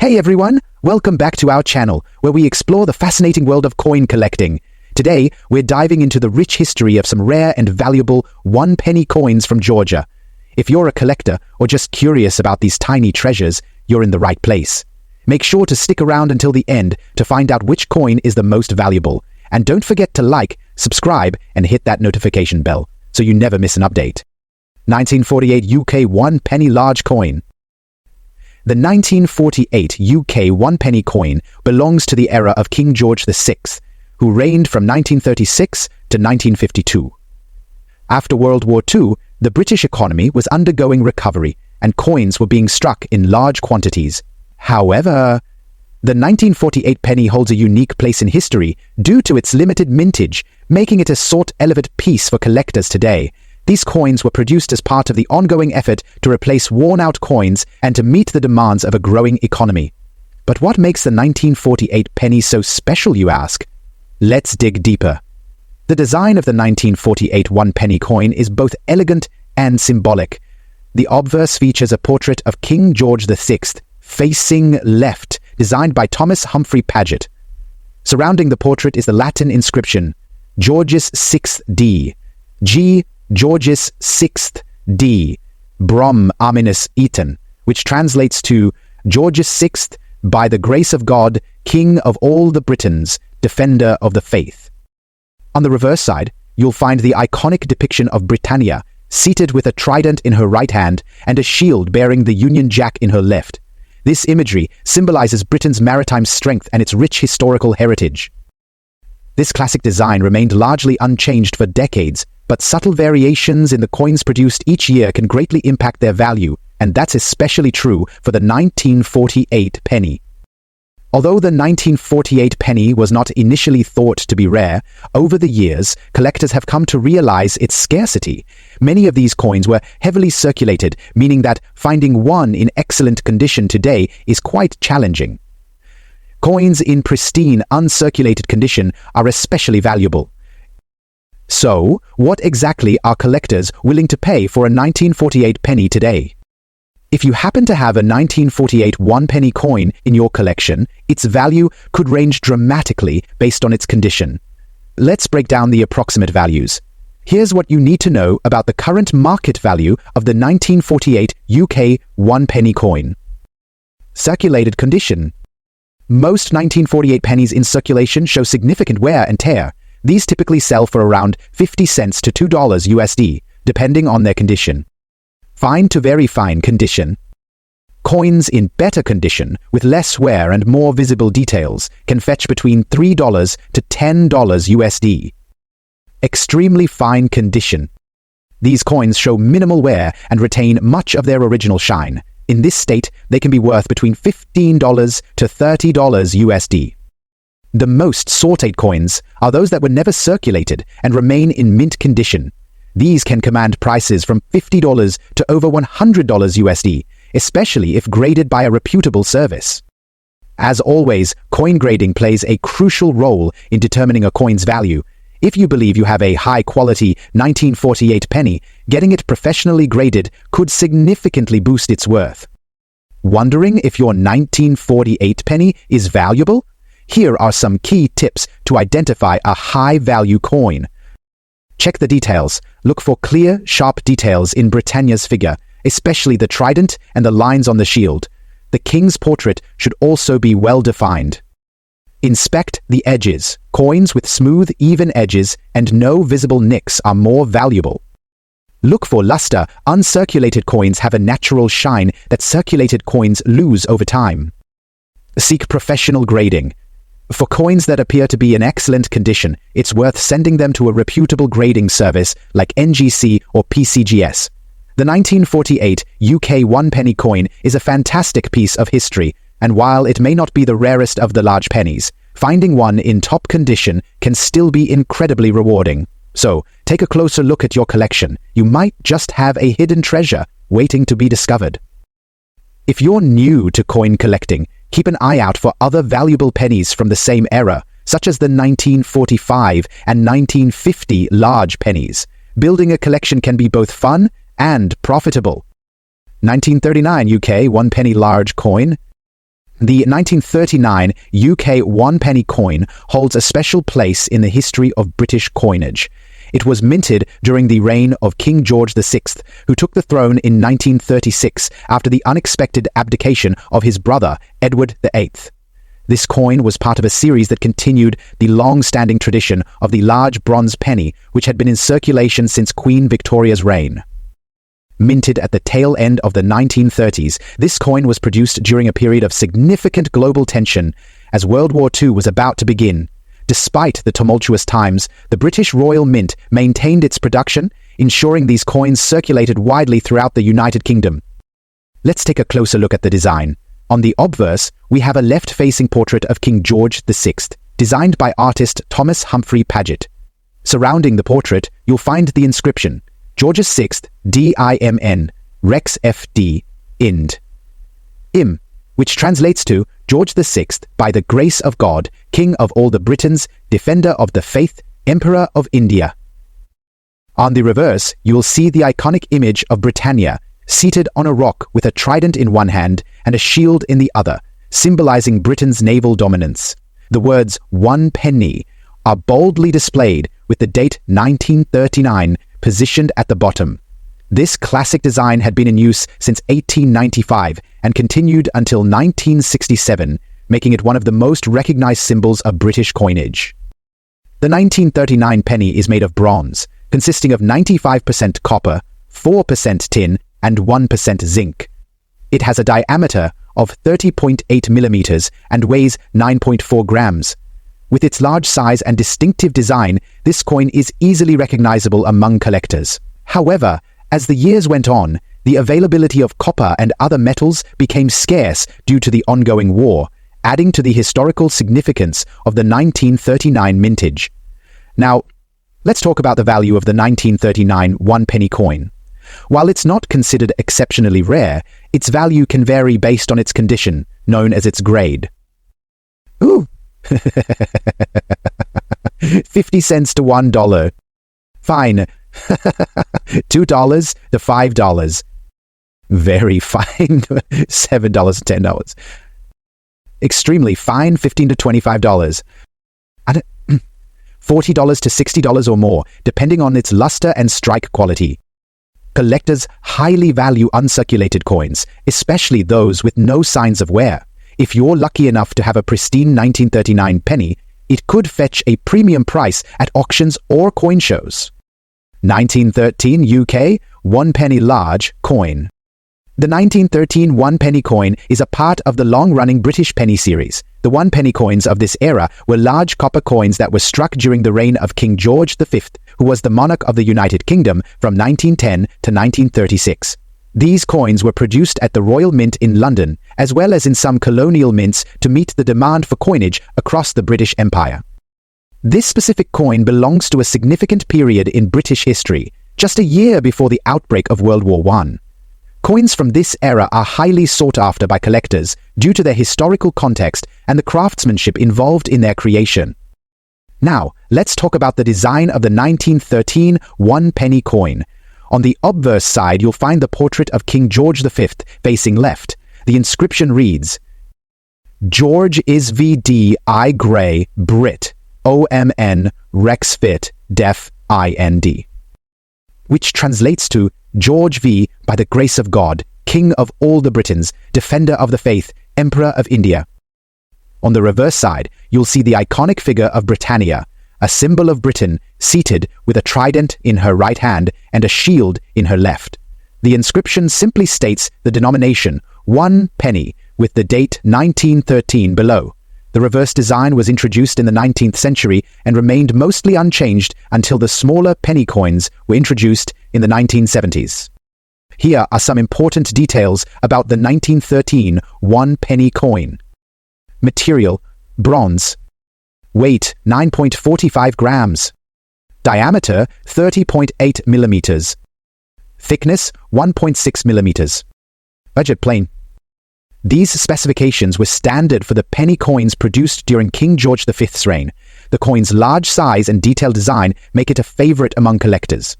Hey everyone, welcome back to our channel, where we explore the fascinating world of coin collecting. Today, we're diving into the rich history of some rare and valuable one-penny coins from Georgia. If you're a collector or just curious about these tiny treasures, you're in the right place. Make sure to stick around until the end to find out which coin is the most valuable. And don't forget to like, subscribe, and hit that notification bell so you never miss an update. 1948 UK one-penny large coin. The 1948 UK one-penny coin belongs to the era of King George VI, who reigned from 1936 to 1952. After World War II, the British economy was undergoing recovery and coins were being struck in large quantities. However, the 1948 penny holds a unique place in history due to its limited mintage, making it a sought-elevate piece for collectors today. These coins were produced as part of the ongoing effort to replace worn-out coins and to meet the demands of a growing economy. But what makes the 1948 penny so special, you ask? Let's dig deeper. The design of the 1948 one-penny coin is both elegant and symbolic. The obverse features a portrait of King George VI, facing left, designed by Thomas Humphrey Paget. Surrounding the portrait is the Latin inscription, Georgius VI D, G. Georgius VI D, Brom Aminus Eton, which translates to Georgius VI, by the grace of God, King of all the Britons, defender of the faith. On the reverse side, you'll find the iconic depiction of Britannia, seated with a trident in her right hand and a shield bearing the Union Jack in her left. This imagery symbolizes Britain's maritime strength and its rich historical heritage. This classic design remained largely unchanged for decades, but subtle variations in the coins produced each year can greatly impact their value, and that's especially true for the 1948 penny. Although the 1948 penny was not initially thought to be rare, over the years, collectors have come to realize its scarcity. Many of these coins were heavily circulated, meaning that finding one in excellent condition today is quite challenging. Coins in pristine, uncirculated condition are especially valuable. So, what exactly are collectors willing to pay for a 1948 penny today? If you happen to have a 1948 one-penny coin in your collection, its value could range dramatically based on its condition. Let's break down the approximate values. Here's what you need to know about the current market value of the 1948 UK one-penny coin. Circulated condition. Most 1948 pennies in circulation show significant wear and tear. These typically sell for around 50 cents to $2 USD, depending on their condition. Fine to very fine condition. Coins in better condition, with less wear and more visible details, can fetch between $3 to $10 USD. Extremely fine condition. These coins show minimal wear and retain much of their original shine. In this state, they can be worth between $15 to $30 USD. The most sought-after coins are those that were never circulated and remain in mint condition. These can command prices from $50 to over $100 USD, especially if graded by a reputable service. As always, coin grading plays a crucial role in determining a coin's value. If you believe you have a high-quality 1948 penny, getting it professionally graded could significantly boost its worth. Wondering if your 1948 penny is valuable? Here are some key tips to identify a high-value coin. Check the details. Look for clear, sharp details in Britannia's figure, especially the trident and the lines on the shield. The king's portrait should also be well-defined. Inspect the edges. Coins with smooth, even edges and no visible nicks are more valuable. Look for luster. Uncirculated coins have a natural shine that circulated coins lose over time. Seek professional grading. For coins that appear to be in excellent condition, it's worth sending them to a reputable grading service like NGC or PCGS. The 1948 UK one-penny coin is a fantastic piece of history, and while it may not be the rarest of the large pennies, finding one in top condition can still be incredibly rewarding. So, take a closer look at your collection. You might just have a hidden treasure waiting to be discovered. If you're new to coin collecting, keep an eye out for other valuable pennies from the same era, such as the 1945 and 1950 large pennies. Building a collection can be both fun and profitable. 1939 UK one-penny large coin. The 1939 UK one-penny coin holds a special place in the history of British coinage. It was minted during the reign of King George VI, who took the throne in 1936 after the unexpected abdication of his brother, Edward VIII. This coin was part of a series that continued the long-standing tradition of the large bronze penny, which had been in circulation since Queen Victoria's reign. Minted at the tail end of the 1930s, this coin was produced during a period of significant global tension as World War II was about to begin. Despite the tumultuous times, the British Royal Mint maintained its production, ensuring these coins circulated widely throughout the United Kingdom. Let's take a closer look at the design. On the obverse, we have a left-facing portrait of King George VI, designed by artist Thomas Humphrey Paget. Surrounding the portrait, you'll find the inscription, George VI, DIMN, Rex FD, Ind. Im, which translates to George VI, by the grace of God, King of all the Britons, Defender of the Faith, Emperor of India. On the reverse, you will see the iconic image of Britannia, seated on a rock with a trident in one hand and a shield in the other, symbolizing Britain's naval dominance. The words "one penny" are boldly displayed with the date 1939 positioned at the bottom. This classic design had been in use since 1895 and continued until 1967, making it one of the most recognized symbols of British coinage. The 1939 penny is made of bronze, consisting of 95% copper, 4% tin, and 1% zinc. It has a diameter of 30.8 millimeters and weighs 9.4 grams. With its large size and distinctive design, this coin is easily recognizable among collectors. However, as the years went on, the availability of copper and other metals became scarce due to the ongoing war, adding to the historical significance of the 1939 mintage. Now, let's talk about the value of the 1939 one-penny coin. While it's not considered exceptionally rare, its value can vary based on its condition, known as its grade. Ooh! 50 cents to $1. Fine. $2 to $5. Very fine. $7 to $10. Extremely fine. $15 to $25. And $40 to $60 or more, depending on its luster and strike quality. Collectors highly value uncirculated coins, especially those with no signs of wear. If you're lucky enough to have a pristine 1939 penny, it could fetch a premium price at auctions or coin shows. 1913 UK one-penny large coin. The 1913 one-penny coin is a part of the long-running British penny series. The one-penny coins of this era were large copper coins that were struck during the reign of King George V, who was the monarch of the United Kingdom from 1910 to 1936. These coins were produced at the Royal Mint in London, as well as in some colonial mints to meet the demand for coinage across the British Empire. This specific coin belongs to a significant period in British history, just a year before the outbreak of World War I. Coins from this era are highly sought after by collectors due to their historical context and the craftsmanship involved in their creation. Now, let's talk about the design of the 1913 one-penny coin. On the obverse side, you'll find the portrait of King George V facing left. The inscription reads, George is VD I Gray Brit OMN Rex Fit Def IND, which translates to George V by the grace of God, King of all the Britons, Defender of the Faith, Emperor of India. On the reverse side, you'll see the iconic figure of Britannia, a symbol of Britain, seated with a trident in her right hand and a shield in her left. The inscription simply states the denomination, 1 penny, with the date 1913 below. The reverse design was introduced in the 19th century and remained mostly unchanged until the smaller penny coins were introduced in the 1970s. Here are some important details about the 1913 one-penny coin. Material, bronze. Weight, 9.45 grams. Diameter, 30.8 millimeters. Thickness, 1.6 millimeters. Budget plain. These specifications were standard for the penny coins produced during King George V's reign. The coin's large size and detailed design make it a favorite among collectors.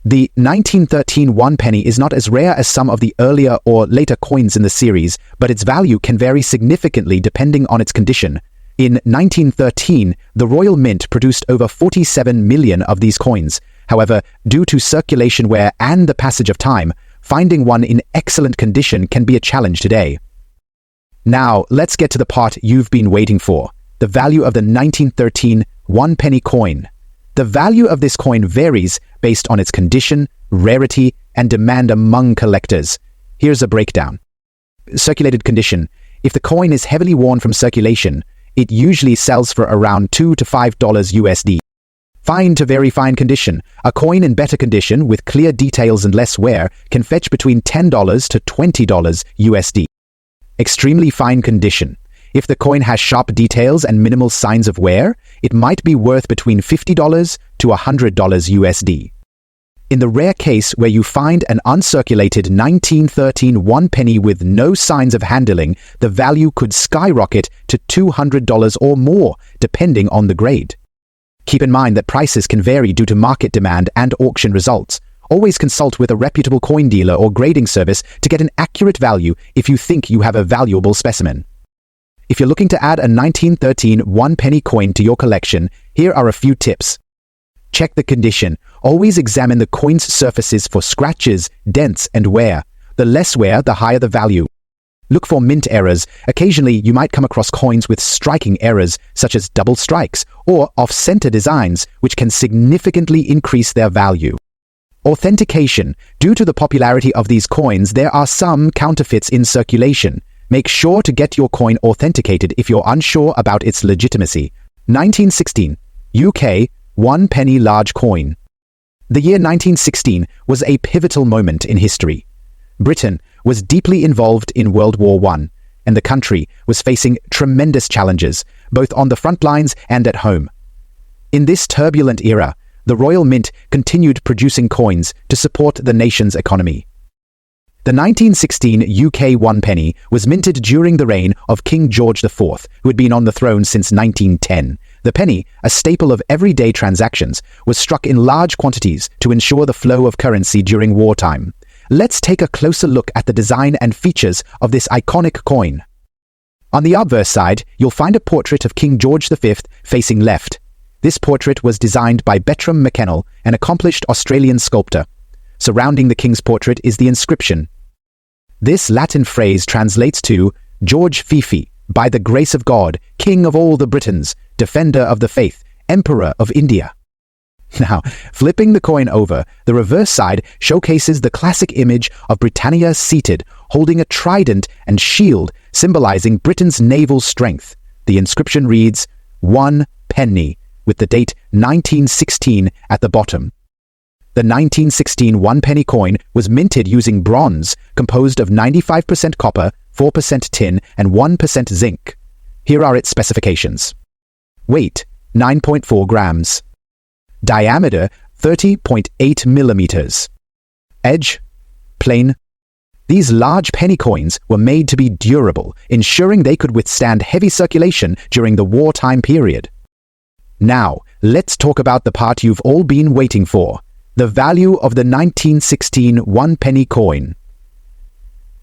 The 1913 one penny is not as rare as some of the earlier or later coins in the series, but its value can vary significantly depending on its condition. In 1913, the Royal Mint produced over 47 million of these coins. However, due to circulation wear and the passage of time, finding one in excellent condition can be a challenge today. Now, let's get to the part you've been waiting for, the value of the 1913 one penny coin. The value of this coin varies based on its condition, rarity, and demand among collectors. Here's a breakdown. Circulated condition. If the coin is heavily worn from circulation, it usually sells for around $2 to $5 USD. Fine to very fine condition. A coin in better condition with clear details and less wear can fetch between $10 to $20 USD. Extremely fine condition. If the coin has sharp details and minimal signs of wear, it might be worth between $50 to $100 USD. In the rare case where you find an uncirculated 1913 one penny with no signs of handling, the value could skyrocket to $200 or more, depending on the grade. Keep in mind that prices can vary due to market demand and auction results. Always consult with a reputable coin dealer or grading service to get an accurate value if you think you have a valuable specimen. If you're looking to add a 1913 one penny coin to your collection, here are a few tips. Check the condition. Always examine the coin's surfaces for scratches, dents, and wear. The less wear, the higher the value. Look for mint errors. Occasionally, you might come across coins with striking errors, such as double strikes or off-center designs, which can significantly increase their value. Authentication. Due to the popularity of these coins, there are some counterfeits in circulation. Make sure to get your coin authenticated if you're unsure about its legitimacy. 1916. UK one penny large coin. The year 1916 was a pivotal moment in history. Britain was deeply involved in World War I, and the country was facing tremendous challenges, both on the front lines and at home. In this turbulent era, the Royal Mint continued producing coins to support the nation's economy. The 1916 UK one penny was minted during the reign of King George IV, who had been on the throne since 1910. The penny, a staple of everyday transactions, was struck in large quantities to ensure the flow of currency during wartime. Let's take a closer look at the design and features of this iconic coin. On the obverse side, you'll find a portrait of King George V facing left. This portrait was designed by Bertram McKennell, an accomplished Australian sculptor. Surrounding the king's portrait is the inscription. This Latin phrase translates to George Fifi, by the grace of God, King of all the Britons, Defender of the Faith, Emperor of India. Now, flipping the coin over, the reverse side showcases the classic image of Britannia seated, holding a trident and shield, symbolizing Britain's naval strength. The inscription reads, 1 penny, with the date 1916 at the bottom. The 1916 one penny coin was minted using bronze, composed of 95% copper, 4% tin, and 1% zinc. Here are its specifications. Weight, 9.4 grams. Diameter, 30.8 millimeters. Edge, plain. These large penny coins were made to be durable, ensuring they could withstand heavy circulation during the wartime period. Now, let's talk about the part you've all been waiting for. The value of the 1916 one penny coin.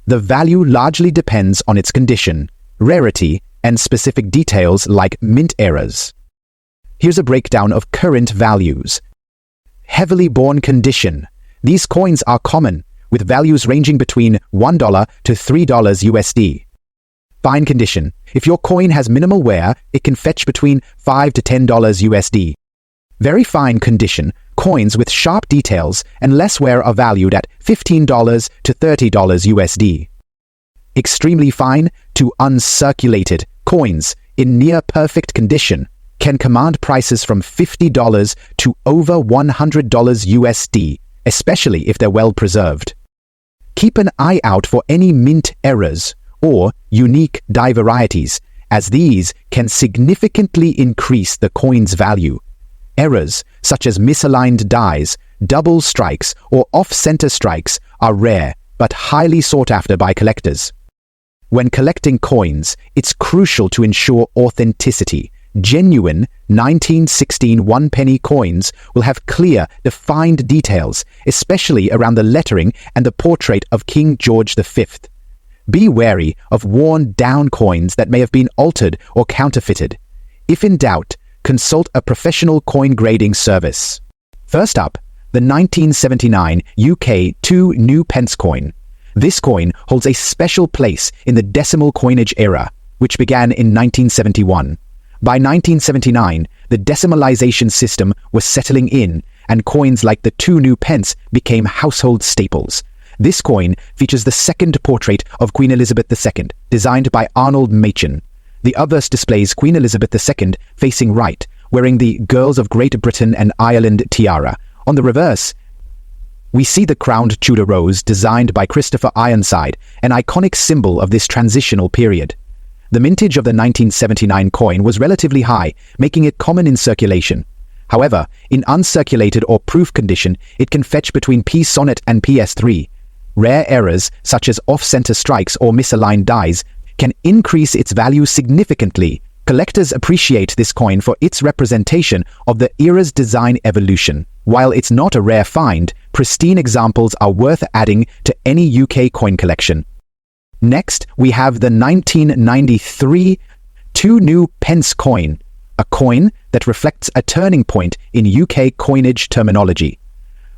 The value largely depends on its condition, rarity, and specific details like mint errors. Here's a breakdown of current values. Heavily worn condition. These coins are common, with values ranging between $1 to $3 USD. Fine condition. If your coin has minimal wear, it can fetch between $5 to $10 USD. Very fine condition. Coins with sharp details and less wear are valued at $15 to $30 USD. Extremely fine to uncirculated coins in near perfect condition can command prices from $50 to over $100 USD, especially if they're well preserved. Keep an eye out for any mint errors or unique die varieties, as these can significantly increase the coin's value. Errors such as misaligned dies, double strikes, or off-center strikes are rare but highly sought after by collectors. When collecting coins, it's crucial to ensure authenticity. Genuine 1916 one-penny coins will have clear, defined details, especially around the lettering and the portrait of King George V. Be wary of worn-down coins that may have been altered or counterfeited. If in doubt, consult a professional coin grading service. First up, the 1979 UK 2 new pence coin. This coin holds a special place in the decimal coinage era, which began in 1971. By 1979, the decimalization system was settling in, and coins like the 2 new pence became household staples. This coin features the second portrait of Queen Elizabeth II, designed by Arnold Machen. The obverse displays Queen Elizabeth II facing right, wearing the Girls of Great Britain and Ireland tiara. On the reverse, we see the crowned Tudor rose designed by Christopher Ironside, an iconic symbol of this transitional period. The mintage of the 1979 coin was relatively high, making it common in circulation. However, in uncirculated or proof condition, it can fetch between P-sonnet and PS3. Rare errors, such as off-center strikes or misaligned dies, can increase its value significantly. Collectors appreciate this coin for its representation of the era's design evolution. While it's not a rare find, pristine examples are worth adding to any UK coin collection. Next, we have the 1993 2 new pence coin, a coin that reflects a turning point in UK coinage terminology.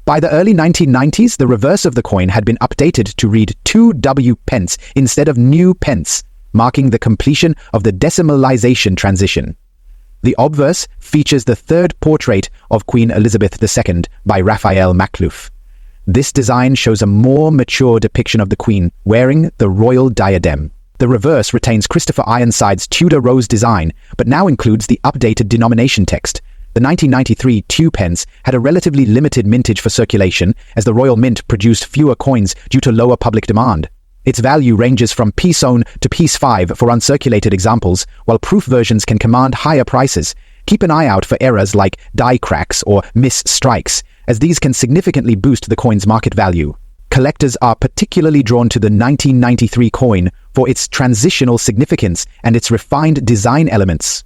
By the early 1990s, the reverse of the coin had been updated to read 2W pence instead of new pence, marking the completion of the decimalization transition. The obverse features the third portrait of Queen Elizabeth II by Raphael Maklouf. This design shows a more mature depiction of the Queen wearing the royal diadem. The reverse retains Christopher Ironside's Tudor rose design, but now includes the updated denomination text. The 1993 2 pence had a relatively limited mintage for circulation, as the Royal Mint produced fewer coins due to lower public demand. Its value ranges from P-sewn to P-5 for uncirculated examples, while proof versions can command higher prices. Keep an eye out for errors like die cracks or miss strikes, as these can significantly boost the coin's market value. Collectors are particularly drawn to the 1993 coin for its transitional significance and its refined design elements.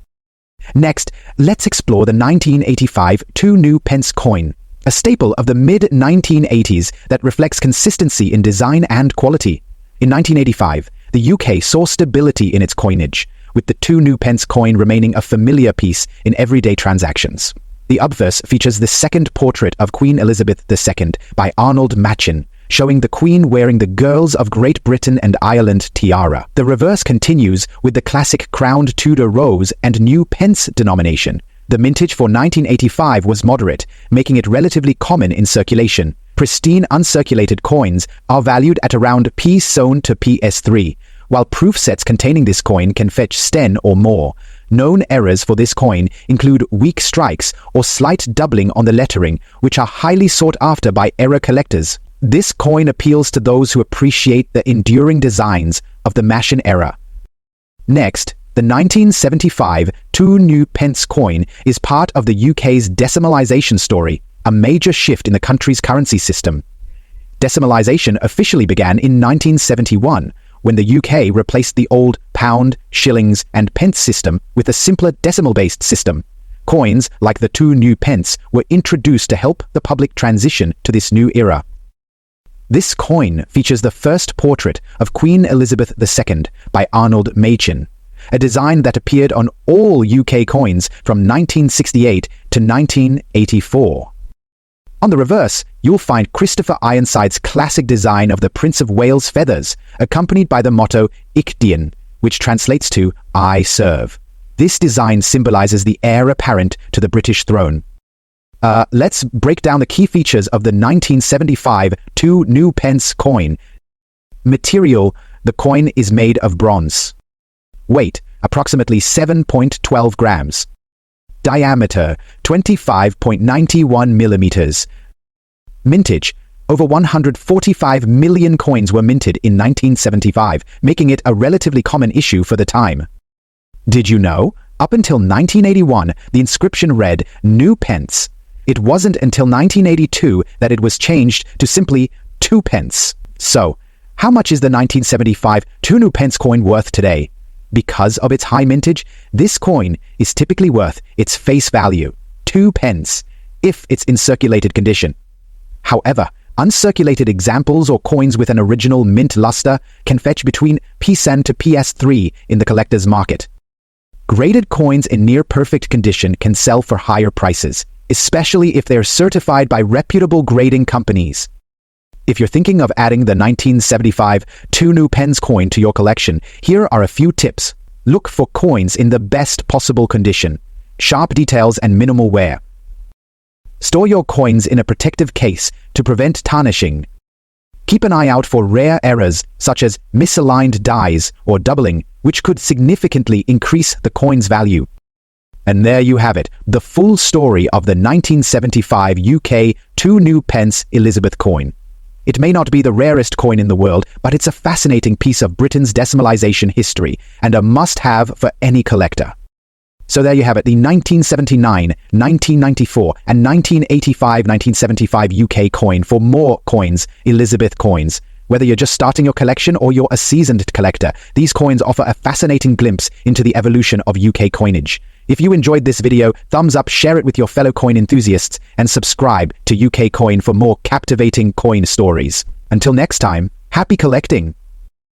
Next, let's explore the 1985 2 new pence coin, a staple of the mid-1980s that reflects consistency in design and quality. In 1985, the UK saw stability in its coinage, with the 2 new pence coin remaining a familiar piece in everyday transactions. The obverse features the second portrait of Queen Elizabeth II by Arnold Machen, showing the Queen wearing the Girls of Great Britain and Ireland tiara. The reverse continues with the classic crowned Tudor rose and new pence denomination. The mintage for 1985 was moderate, making it relatively common in circulation. Pristine uncirculated coins are valued at around P-sewn to PS3, while proof sets containing this coin can fetch Sten or more. Known errors for this coin include weak strikes or slight doubling on the lettering, which are highly sought after by error collectors. This coin appeals to those who appreciate the enduring designs of the Machen era. Next, the 1975 2 new pence coin is part of the UK's decimalization story, a major shift in the country's currency system. Decimalization officially began in 1971, when the UK replaced the old pound, shillings, and pence system with a simpler decimal-based system. Coins, like the 2 new pence, were introduced to help the public transition to this new era. This coin features the first portrait of Queen Elizabeth II by Arnold Machen, a design that appeared on all UK coins from 1968 to 1984. On the reverse, you'll find Christopher Ironside's classic design of the Prince of Wales feathers, accompanied by the motto Icdian, which translates to I serve. This design symbolizes the heir apparent to the British throne. Let's break down the key features of the 1975 2 new pence coin. Material: the coin is made of bronze. Weight: approximately 7.12 grams. Diameter: 25.91 millimeters. Mintage: over 145 million coins were minted in 1975, making it a relatively common issue for the time. Did you know? Up until 1981, the inscription read "New Pence." It wasn't until 1982 that it was changed to simply 2 pence. So, how much is the 1975 2 new pence coin worth today? Because of its high mintage, this coin is typically worth its face value, 2 pence, if it's in circulated condition. However, uncirculated examples or coins with an original mint luster can fetch between P10 to PS3 in the collector's market. Graded coins in near-perfect condition can sell for higher prices, especially if they are certified by reputable grading companies. If you're thinking of adding the 1975 2 new pence coin to your collection, here are a few tips. Look for coins in the best possible condition, sharp details and minimal wear. Store your coins in a protective case to prevent tarnishing. Keep an eye out for rare errors such as misaligned dies or doubling, which could significantly increase the coin's value. And there you have it, the full story of the 1975 UK 2 new pence Elizabeth coin. It may not be the rarest coin in the world, but it's a fascinating piece of Britain's decimalization history and a must-have for any collector. So there you have it, the 1979, 1994, and 1985-1975 UK coin. For more coins, Elizabeth coins. Whether you're just starting your collection or you're a seasoned collector, these coins offer a fascinating glimpse into the evolution of UK coinage. If you enjoyed this video, thumbs up, share it with your fellow coin enthusiasts, and subscribe to UK Coin for more captivating coin stories. Until next time, happy collecting!